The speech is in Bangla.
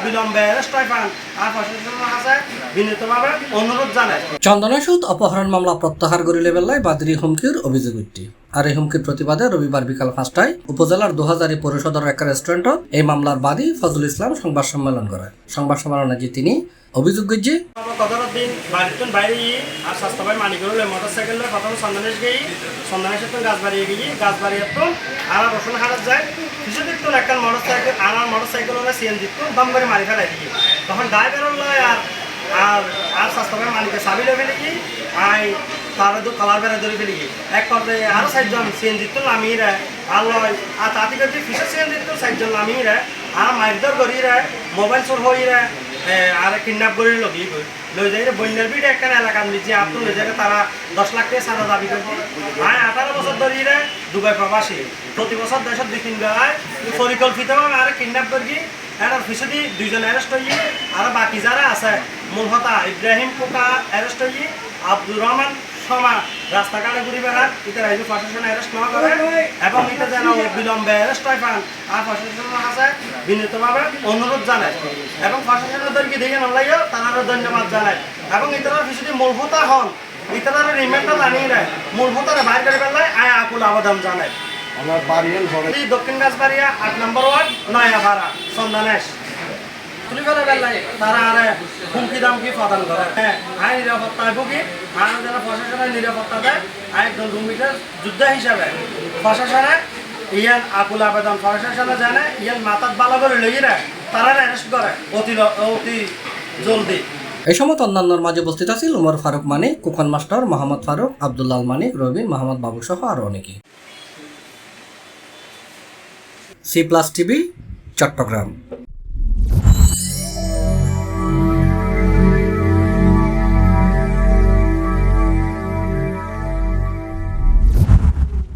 বিলম্বে অ্যারেস্ট হয় পান আর প্রশাসনের কাছে বিনীতভাবে অনুরোধ জানায়। চন্দনা সুদ অপহরণ মামলা প্রত্যাহার করিলে বেলায় বাদরি হুমকির অভিযোগ উঠি আর এই হুমকির প্রতিবাদে রবিবার বিকাল 5টায় উপজেলার 2000 পৌরসদর এক রেস্টুরেন্টত এই মামলার বাদী ফজল ইসলাম সংবাদ সম্মেলন করে। সংবাদ সম্মেলনে যে তিনি অভিযোগ যে কতটা দিন বাড়িতে বাইরে গিয়ে আর স্বাস্থ্য ভাই মালিক হলে মোটরসাইকেল প্রথম সন্ধানেশ গিয়ে সন্ধানেশের তো গাছ বাড়িয়ে গিয়ে গাছ বাড়িয়ে তো আর রসুন হারাত যায় কিছু দিত একটা মোটরসাইকেল আর মোটরসাইকেল হলে সিএন দিত দম করে মারি ফেলাই দিয়ে তখন ড্রাইভার লয় আর আর আর স্বাস্থ্য ভাই মালিকের চাবি লই ফেলে কি আই তার তো কালার বেড়া ধরে ফেলে কি এক পর্যায়ে আরও 4জন সিএন দিত নামিয়ে রে আর লয় আর তাতে করে ফিসের সিএন দিত 4জন নামিয়ে রে আর মারধর করি রে মোবাইল চোর হয়ে রে আর কিডন্যাপ করে লগিয়ে গই লই যাই বন্যার বিট একটা এলাকার নিচে আপনি লই যাবে তারা 10 লাখ টাকা সাদা দাবি করছে আয় 18 বছর ধরে রে দুবাই প্রবাসী প্রতি বছর দেশের 2-3 বেলায় পরিকল্পিতভাবে আর কিডন্যাপ করি এর ফিসদি 2 জন অ্যারেস্ট হয়ে আর বাকি যারা আছে মূলহতা ইব্রাহিম কোকা অ্যারেস্ট হয়ে আব্দুর রহমান সমা রাস্তাঘাটে ঘুরি বেড়ান এটা রাজ্য প্রশাসন অ্যারেস্ট না করে এবং এটা যেন বিলম্বে অ্যারেস্ট হয় পান আর প্রশাসনের কাছে বিনীতভাবে অনুরোধ জানায় এবং প্রশাসনদেরকে দেখে নলাইও তারা ধন্যবাদ জানায় এবং ইতারা যদি মূলহতা হন ইতারা রিমান্ডটা জানিয়ে নেয় মূলহতারে বাইর করে ফেললে আয় আকুল আবেদন জানায়। আমার বাড়িয়ান দক্ষিণ গাছবাড়িয়া 8 নম্বর ওয়ার্ড নয়াভাড়া সন্ধানেশ তুলি ফেলে বেলায় তারা আরে হুমকি দামকি প্রদান করে আইন নিরাপত্তায় ভুগি আর যারা প্রশাসনের নিরাপত্তা দেয় একজন রুমিটার যোদ্ধা হিসাবে প্রশাসনে ইয়ান আকুল আবেদন প্রশাসনে জানে ইয়ান মাথার বালা করে লইয়ে তারা অ্যারেস্ট করে অতি জলদি। এই সময় অন্যান্যর মাঝে উপস্থিত আছিল উমর ফারুক মানিক, কুখন মাস্টার মোহাম্মদ ফারুক, আব্দুল্লাহ মানিক, রবিন, মোহাম্মদ বাবু সহ আরো অনেকে। C+ TV Chittagong.